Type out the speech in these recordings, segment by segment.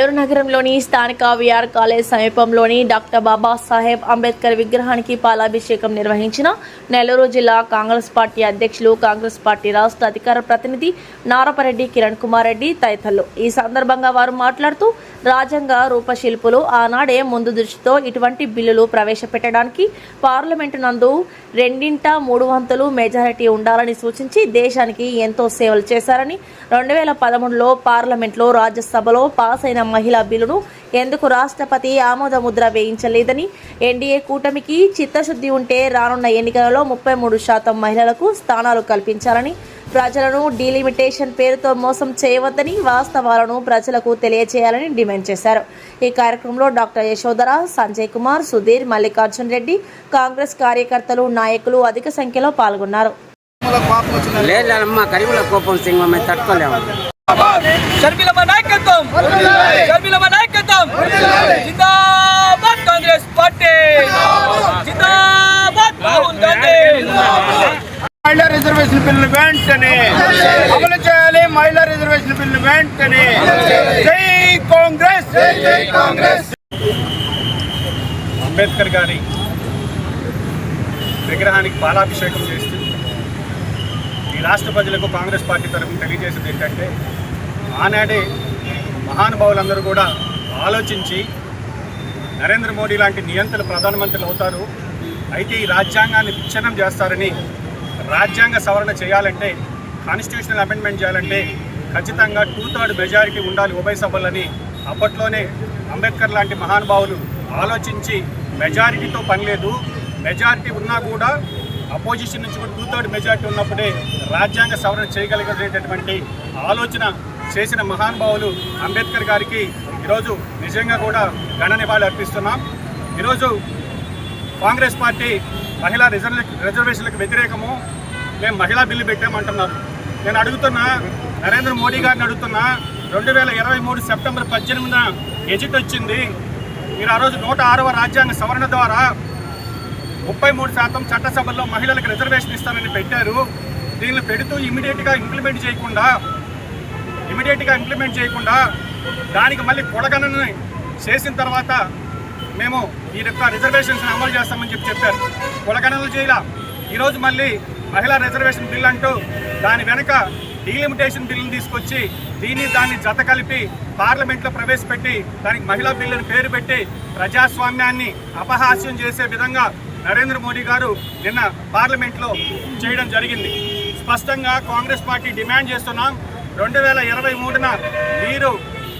నెల్లూరు నగరంలోని స్థానిక VR college సమీపంలోని డాక్టర్ బాబాసాహెబ్ అంబేద్కర్ విగ్రహానికి పాలాభిషేకం నిర్వహించిన నెల్లూరు జిల్లా కాంగ్రెస్ పార్టీ అధ్యక్షులు, కాంగ్రెస్ పార్టీ రాష్ట్ర అధికార ప్రతినిధి నారపరెడ్డి కిరణ్ కుమార్ రెడ్డి తదితరులు. ఈ సందర్భంగా వారు మాట్లాడుతూ రాజ్యాంగ రూపశిల్పులు ఆనాడే ముందు దృష్టితో ఇటువంటి బిల్లులు ప్రవేశపెట్టడానికి పార్లమెంటు నందు 2/3 మెజారిటీ ఉండాలని సూచించి దేశానికి ఎంతో సేవలు చేశారని, 2013లో పార్లమెంట్లో రాజ్యసభలో పాస్ అయిన మహిళా బిల్లును ఎందుకు రాష్ట్రపతి ఆమోద ముద్ర వేయించలేదని, ఎన్డీఏ కూటమికి చిత్తశుద్ధి ఉంటే రానున్న ఎన్నికలలో 33% మహిళలకు స్థానాలు కల్పించాలని, ప్రజలను డీలిమిటేషన్ పేరుతో మోసం చేయవద్దని వాస్తవాలను ప్రజలకు తెలియజేయాలని డిమాండ్ చేశారు. ఈ కార్యక్రమంలో డాక్టర్ యశోధర, సంజయ్ కుమార్, సుధీర్, మల్లికార్జున్ రెడ్డి, కాంగ్రెస్ కార్యకర్తలు, నాయకులు అధిక సంఖ్యలో పాల్గొన్నారు. మహిళా రిజర్వేషన్ బిల్లు వెంటనే అమలు చేయాలి. మహిళా రిజర్వేషన్ బిల్లు వెంటనే. జై కాంగ్రెస్, జై కాంగ్రెస్. అంబేద్కర్ గారి విగ్రహానికి పాలాభిషేకం చేస్తూ ఈ రాష్ట్ర ప్రజలకు కాంగ్రెస్ పార్టీ తరఫున తెలియజేసేది ఏంటంటే, ఆనాడే మహానుభావులందరూ కూడా ఆలోచించి నరేంద్ర మోడీ లాంటి నియంత్రణ ప్రధానమంత్రులు అవుతారు, అయితే ఈ రాజ్యాంగాన్ని విచ్ఛిన్నం చేస్తారని, రాజ్యాంగ సవరణ చేయాలంటే, కాన్స్టిట్యూషనల్ అమెండ్మెంట్ చేయాలంటే ఖచ్చితంగా 2/3 మెజారిటీ ఉండాలి ఉభయ సభలని అప్పట్లోనే అంబేద్కర్ లాంటి మహానుభావులు ఆలోచించి మెజారిటీతో పని లేదు, మెజారిటీ ఉన్నా కూడా అపోజిషన్ నుంచి కూడా 2/3 మెజారిటీ ఉన్నప్పుడే రాజ్యాంగ సవరణ చేయగలిగేటటువంటి ఆలోచన చేసిన మహానుభావులు అంబేద్కర్ గారికి ఈరోజు నిజంగా కూడా ఘన నివాళులు అర్పిస్తున్నాం. ఈరోజు కాంగ్రెస్ పార్టీ మహిళా రిజర్వేషన్లకు వ్యతిరేకము, మేము మహిళా బిల్లు పెట్టామంటున్నారు. నేను అడుగుతున్నా, నరేంద్ర మోడీ గారిని అడుగుతున్నా, 2023 సెప్టెంబర్ 18న గెజిట్ వచ్చింది. మీరు ఆ రోజు 106వ రాజ్యాంగ సవరణ ద్వారా 33% చట్టసభల్లో మహిళలకు రిజర్వేషన్ ఇస్తానని పెట్టారు. దీన్ని పెడుతూ ఇమీడియట్గా ఇంప్లిమెంట్ చేయకుండా దానికి మళ్ళీ కొలగణన చేసిన తర్వాత మేము ఈ యొక్క రిజర్వేషన్స్ని అమలు చేస్తామని చెప్పారు. కులగణనలు చేయాల. ఈరోజు మళ్ళీ మహిళా రిజర్వేషన్ బిల్ అంటూ దాని వెనక డీలిమిటేషన్ బిల్లును తీసుకొచ్చి దాన్ని జత కలిపి పార్లమెంట్లో ప్రవేశపెట్టి దానికి మహిళా బిల్లుని పేరు పెట్టి ప్రజాస్వామ్యాన్ని అపహాస్యం చేసే విధంగా నరేంద్ర మోడీ గారు నిన్న పార్లమెంట్లో చేయడం జరిగింది. స్పష్టంగా కాంగ్రెస్ పార్టీ డిమాండ్ చేస్తున్నాం, 2023న మీరు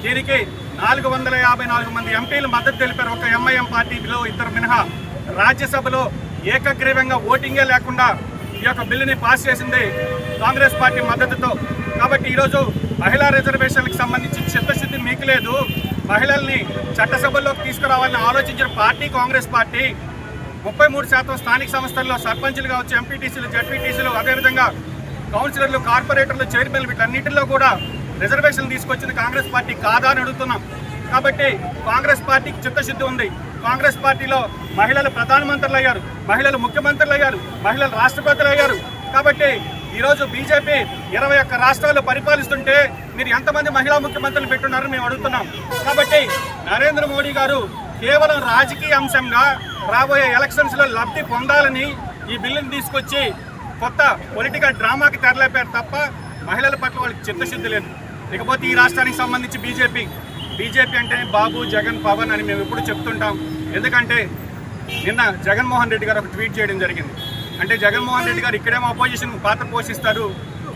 దీనికి 454 మంది ఎంపీలు మద్దతు తెలిపారు. ఒక ఎంఐఎం పార్టీలో 2 మినహా. రాజ్యసభలో ఏకగ్రీవంగా ఓటింగే లేకుండా ఈ యొక్క బిల్లుని పాస్ చేసింది కాంగ్రెస్ పార్టీ మద్దతుతో. కాబట్టి ఈరోజు మహిళా రిజర్వేషన్లకు సంబంధించి చిత్తశుద్ధి మీకు లేదు, మహిళల్ని చట్టసభల్లోకి తీసుకురావాలని ఆలోచించిన పార్టీ కాంగ్రెస్ పార్టీ. 33% స్థానిక సంస్థల్లో సర్పంచులు కావచ్చు, ఎంపీటీసీలు, జడ్పీటీసీలు, అదేవిధంగా కౌన్సిలర్లు, కార్పొరేటర్లు, చైర్మన్లు వీటన్నిటిలో కూడా రిజర్వేషన్లు తీసుకొచ్చింది కాంగ్రెస్ పార్టీ కాదా అని అడుగుతున్నాం. కాబట్టి కాంగ్రెస్ పార్టీకి చిత్తశుద్ధి ఉంది. కాంగ్రెస్ పార్టీలో మహిళలు ప్రధానమంత్రులు అయ్యారు, మహిళలు ముఖ్యమంత్రులు అయ్యారు, మహిళలు రాష్ట్రపతులు అయ్యారు. కాబట్టి ఈరోజు బీజేపీ 21 రాష్ట్రాలు పరిపాలిస్తుంటే మీరు ఎంతమంది మహిళా ముఖ్యమంత్రులు పెట్టున్నారని మేము అడుగుతున్నాం. కాబట్టి నరేంద్ర మోడీ గారు కేవలం రాజకీయ అంశంగా రాబోయే ఎలక్షన్స్లో లబ్ధి పొందాలని ఈ బిల్లును తీసుకొచ్చి కొత్త పొలిటికల్ డ్రామాకి తెరలేపారు తప్ప మహిళల పట్ల వాళ్ళకి చిత్తశుద్ధి లేదు. ఇకపోతే ఈ రాష్ట్రానికి సంబంధించి బీజేపీ అంటే బాబు, జగన్, పవన్ అని మేము ఎప్పుడు చెప్తుంటాం. ఎందుకంటే నిన్న జగన్మోహన్ రెడ్డి గారు ఒక ట్వీట్ చేయడం జరిగింది. అంటే జగన్మోహన్ రెడ్డి గారు ఇక్కడేమో అపోజిషన్ పాత్ర పోషిస్తారు,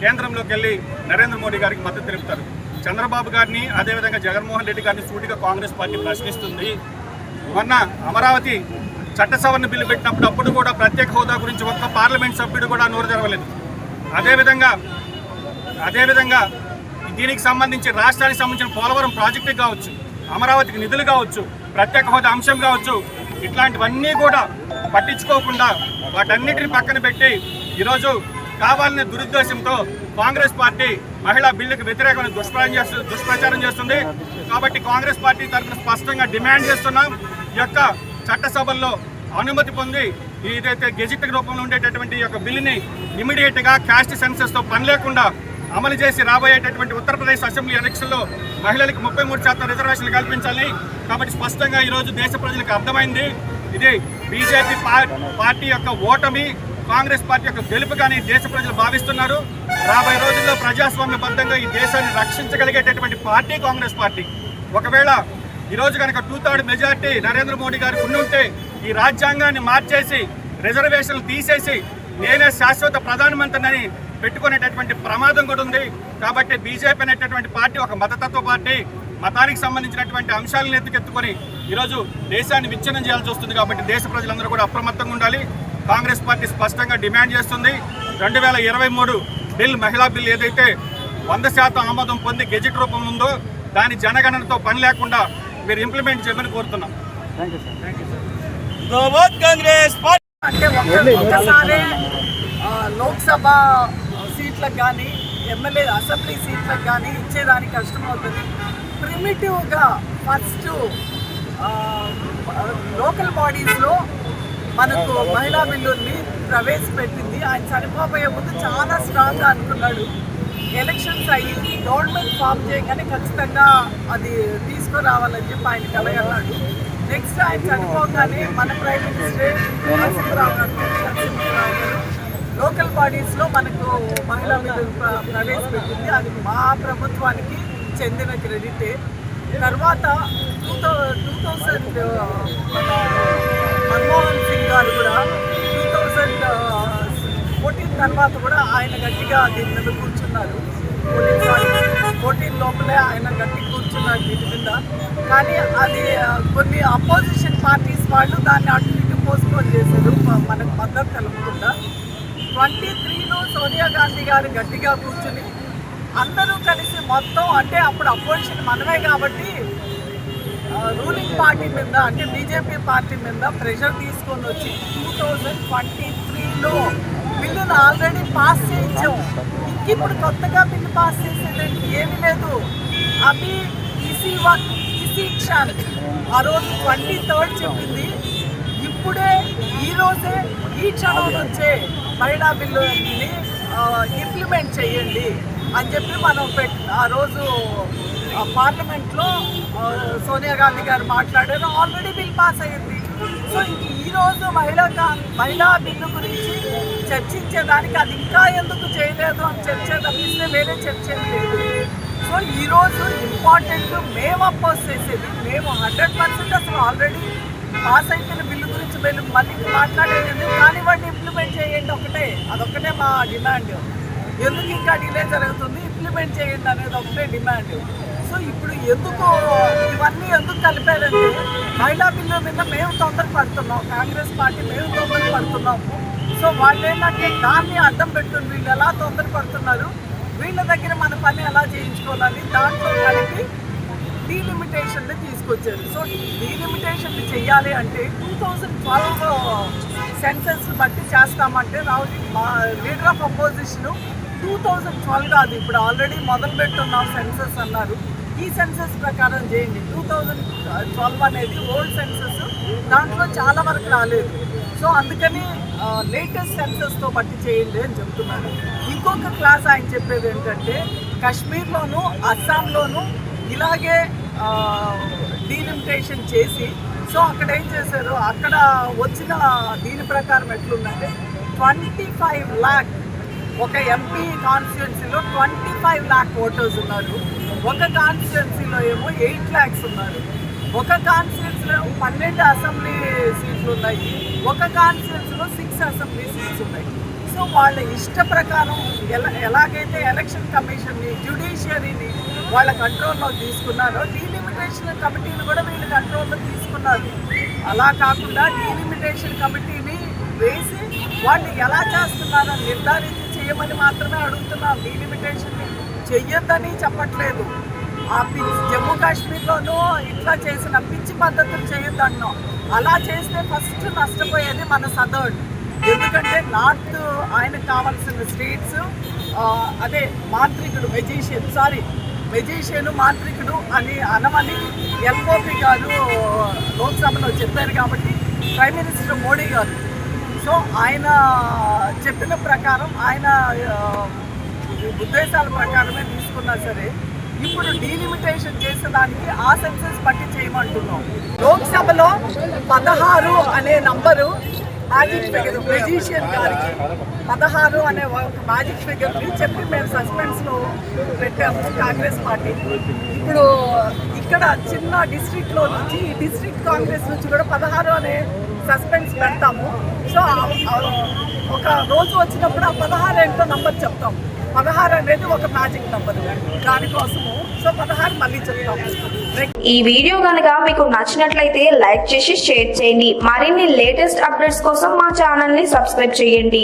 కేంద్రంలోకి వెళ్ళి నరేంద్ర మోడీ గారికి మద్దతు తెలుపుతారు. చంద్రబాబు గారిని అదేవిధంగా జగన్మోహన్ రెడ్డి గారిని సూటిగా కాంగ్రెస్ పార్టీ ప్రశ్నిస్తుంది. మొన్న అమరావతి చట్ట సవరణ బిల్లు పెట్టినప్పుడు అప్పుడు కూడా ప్రత్యేక హోదా గురించి ఒక్క పార్లమెంట్ సభ్యుడు కూడా నోరు తెరవలేదు. అదేవిధంగా దీనికి సంబంధించి రాష్ట్రానికి సంబంధించిన పోలవరం ప్రాజెక్టు కావచ్చు, అమరావతికి నిధులు కావచ్చు, ప్రత్యేక హోదా అంశం కావచ్చు, ఇట్లాంటివన్నీ కూడా పట్టించుకోకుండా వాటన్నిటిని పక్కన పెట్టి ఈరోజు కావాలనే దురుద్దేశంతో కాంగ్రెస్ పార్టీ మహిళా బిల్లుకు వ్యతిరేకమైన దుష్ప్రచారం చేస్తుంది. కాబట్టి కాంగ్రెస్ పార్టీ తరఫున స్పష్టంగా డిమాండ్ చేస్తున్నాం, ఈ యొక్క చట్టసభల్లో అనుమతి పొంది ఏదైతే గెజిట్ రూపంలో ఉండేటటువంటి ఈ యొక్క బిల్లుని ఇమీడియట్గా క్యాస్ట్ సెన్సెస్తో పని లేకుండా అమలు చేసి రాబోయేటటువంటి ఉత్తరప్రదేశ్ అసెంబ్లీ ఎలక్షన్లో మహిళలకు 33% రిజర్వేషన్లు కల్పించాలి. కాబట్టి స్పష్టంగా ఈరోజు దేశ ప్రజలకు అర్థమైంది, ఇది బీజేపీ పార్టీ యొక్క ఓటమి, కాంగ్రెస్ పార్టీ యొక్క గెలుపుగానే దేశ ప్రజలు భావిస్తున్నారు. రాబోయే రోజుల్లో ప్రజాస్వామ్యబద్ధంగా ఈ దేశాన్ని రక్షించగలిగేటటువంటి పార్టీ కాంగ్రెస్ పార్టీ. ఒకవేళ ఈరోజు కనుక 2/3 మెజార్టీ నరేంద్ర మోడీ గారికి ఉంటే ఈ రాజ్యాంగాన్ని మార్చేసి రిజర్వేషన్లు తీసేసి నేనే శాశ్వత ప్రధానమంత్రిని పెట్టుకునేటటువంటి ప్రమాదం కూడా ఉంది. కాబట్టి బీజేపీ అనేటటువంటి పార్టీ ఒక మతతత్వ పార్టీ, మతానికి సంబంధించినటువంటి అంశాలను ఎత్తుకెత్తుకొని ఈరోజు దేశాన్ని విచ్ఛిన్నం చేయాల్సి వస్తుంది. కాబట్టి దేశ ప్రజలందరూ కూడా అప్రమత్తంగా ఉండాలి. కాంగ్రెస్ పార్టీ స్పష్టంగా డిమాండ్ చేస్తుంది, 2023 బిల్, మహిళా బిల్ ఏదైతే 100% ఆమోదం పొంది గెజెట్ రూపం ఉందో దాని జనగణనతో పని లేకుండా మీరు ఇంప్లిమెంట్ చేయమని కోరుతున్నాం. అంటే ఒక్కసారి లోక్సభ సీట్లకు కానీ ఎమ్మెల్యే అసెంబ్లీ సీట్లకు కానీ ఇచ్చేదానికి కష్టమవుతుంది. ప్రిమిటివ్గా ఫస్ట్ లోకల్ బాడీస్లో మనకు మహిళా బిల్లుల్ని ప్రవేశపెట్టింది. ఆయన చనిపోబోయే ముందు చాలా స్ట్రాంగ్గా అనుకున్నాడు. ఎలక్షన్స్ అయ్యి గవర్నమెంట్ ఫామ్ చేయగానే ఖచ్చితంగా అది తీసుకురావాలని చెప్పి ఆయన కలగన్నాడు. నెక్స్ట్ ఆయన చనిపోగానే మన ప్రైమ్ మినిస్టర్ నరసింహరావు గారు లోకల్ బాడీస్లో మనకు మహిళా బిల్లు ప్రవేశపెట్టింది. అది మా ప్రభుత్వానికి చెందిన క్రెడిటే. తర్వాత 2000 మన్మోహన్ సింగ్ గారు కూడా 2014 తర్వాత కూడా ఆయన గట్టిగా దీని మీద కూర్చున్నారు. 14 లోపలే ఆయన గట్టి కూర్చున్నారు దీని మీద. కానీ అది కొన్ని అపోజిషన్ పార్టీస్ వాళ్ళు దాన్ని అటు ఇటు పోస్ట్పోన్ చేశారు మనకు మద్దతు కలుపుకుండా. 23లో సోనియా గాంధీ గారు గట్టిగా కూర్చుని అందరూ కలిసి మొత్తం, అంటే అప్పుడు అపోజిషన్ మనమే కాబట్టి రూలింగ్ పార్టీ మీద, అంటే బీజేపీ పార్టీ మీద ప్రెషర్ తీసుకొని వచ్చి 2023లో బిల్లును ఆల్రెడీ పాస్ చేయించాం. ఇప్పుడు కొత్తగా బిల్లు పాస్ చేసేదండి ఏమీ లేదు. అవి ఇసీ క్షణ్ ఆ రోజు 23rd చెప్పింది. ఇప్పుడే ఈరోజే ఈ క్షణం నుంచే మహిళా బిల్లుని ఇంప్లిమెంట్ చేయండి అని చెప్పి మనం ఆ రోజు పార్లమెంట్లో సోనియా గాంధీ గారు మాట్లాడారు. ఆల్రెడీ బిల్ పాస్ అయ్యింది. సో ఇంక ఈరోజు మహిళా బిల్లు గురించి చర్చించేదానికి అది ఇంకా ఎందుకు చేయలేదు అని చర్చ తప్పిస్తే వేరే చర్చ లేదు. సో ఈరోజు ఇంపార్టెంట్ మేము అపోజ్ చేసేది, మేము 100% అసలు ఆల్రెడీ పాస్ అయిపోయిన బిల్లు గురించి మళ్ళీ మాట్లాడేది కానివ్వండి, ఇంప్లిమెంట్ చేయండి అదొక్కటే మా డిమాండ్. ఎందుకు ఇంకా డిలే జరుగుతుంది, ఇంప్లిమెంట్ చేయండి అనేది ఒకటే డిమాండ్. సో ఇప్పుడు ఇవన్నీ ఎందుకు కలిపారంటే మహిళా బిల్లు మీద మేము తొందరపడుతున్నాం, కాంగ్రెస్ పార్టీ మేము తొందరపడుతున్నాము. సో వాళ్ళు ఏంటంటే దాన్ని అడ్డం పెట్టుకుని వీళ్ళు ఎలా తొందరపడుతున్నారు, వీళ్ళ దగ్గర మన పని ఎలా చేయించుకోవాలని దాంట్లో కలిపి డీలిమిటేషన్ని తీసుకొచ్చారు. సో డీలిమిటేషన్ చెయ్యాలి అంటే 2012 సెన్సెస్ బట్టి చేస్తామంటే లీడర్ ఆఫ్ అపోజిషన్ 2012 కాదు, ఇప్పుడు ఆల్రెడీ మొదలుపెట్టున్నాం సెన్సెస్ అన్నారు. ఈ సెన్సెస్ ప్రకారం చేయండి. 2012 అనేది ఓల్డ్ సెన్సెస్, దాంట్లో చాలా వరకు రాలేదు. సో అందుకని లేటెస్ట్ సెన్సెస్తో బట్టి చేయండి అని చెప్తున్నారు. ఇంకొక క్లాస్ ఆయన చెప్పేది ఏంటంటే కాశ్మీర్లోను అస్సాంలోను ఇలాగే డీలిమిటేషన్ చేసి, సో అక్కడ ఏం చేశారు, అక్కడ వచ్చిన దీని ప్రకారం ఎట్లుందంటే 25 lakh ఒక ఎంపీ కాన్స్టిట్యున్సీలో 25 lakh ఓటర్స్ ఉన్నారు. ఒక కాన్స్టిట్యున్సీలో ఏమో 8 lakhs ఉన్నారు. ఒక కాన్స్టిట్యున్సీలో 12 అసెంబ్లీ సీట్లు ఉన్నాయి. ఒక కాన్స్టిట్యున్సీలో 6 అసెంబ్లీ సీట్స్ ఉన్నాయి. సో వాళ్ళ ఇష్ట ప్రకారం ఎలాగైతే ఎలక్షన్ కమిషన్ని, జ్యుడిషియరీని వాళ్ళ కంట్రోల్లో తీసుకున్నారో డీలిమిటేషన్ కమిటీని కూడా వీళ్ళు కంట్రోల్లో తీసుకున్నారు. అలా కాకుండా డీలిమిటేషన్ కమిటీని వేసి వాళ్ళు ఎలా చేస్తున్నారో నిర్ధారించి చేయమని మాత్రమే అడుగుతున్నాం. డీలిమిటేషన్ని చెయ్యొద్దని చెప్పట్లేదు. జమ్మూ కాశ్మీర్లోనూ ఇట్లా చేసిన పిచ్చి పద్ధతులు చేయొద్దన్నాం. అలా చేస్తే ఫస్ట్ నష్టపోయేది మన సదర్న్. ఎందుకంటే నార్త్ ఆయనకు కావాల్సిన స్టేట్స్ అదే మాంత్రికుడు మెజిషియన్ మాంత్రికుడు అని అనమని ఎల్ఓపి గారు లోక్సభలో చెప్పారు. కాబట్టి ప్రైమ్ మినిస్టర్ మోడీ గారు, సో ఆయన చెప్పిన ప్రకారం ఆయన ఉద్దేశాల ప్రకారమే తీసుకున్నా సరే ఇప్పుడు డీలిమిటేషన్ చేసేదానికి ఆ సెన్సెస్ బట్టి చేయమంటున్నాం. లోక్సభలో 16 అనే నంబరు మ్యాజిక్ ఫిగర్, మెజిషియన్ గారికి 16 అనే మ్యాజిక్ ఫిగర్ని చెప్పి మేము సస్పెన్స్లో పెట్టాము కాంగ్రెస్ పార్టీ. ఇప్పుడు ఇక్కడ చిన్న డిస్ట్రిక్ట్లో నుంచి డిస్ట్రిక్ట్ కాంగ్రెస్ నుంచి కూడా 16 అనే సస్పెన్స్ పెడతాము. సో ఒక రోజు వచ్చినప్పుడు ఆ 16 ఏంటో నంబర్ చెప్తాం. 16 అనేది ఒక మ్యాజిక్ నంబర్, దానికోసము సో 16 మళ్ళీ చెప్తాము. ఈ వీడియో కనుక మీకు నచ్చినట్లయితే లైక్ చేసి షేర్ చేయండి. మరిన్ని లేటెస్ట్ అప్డేట్స్ కోసం మా ఛానల్ ని సబ్స్క్రైబ్ చేయండి.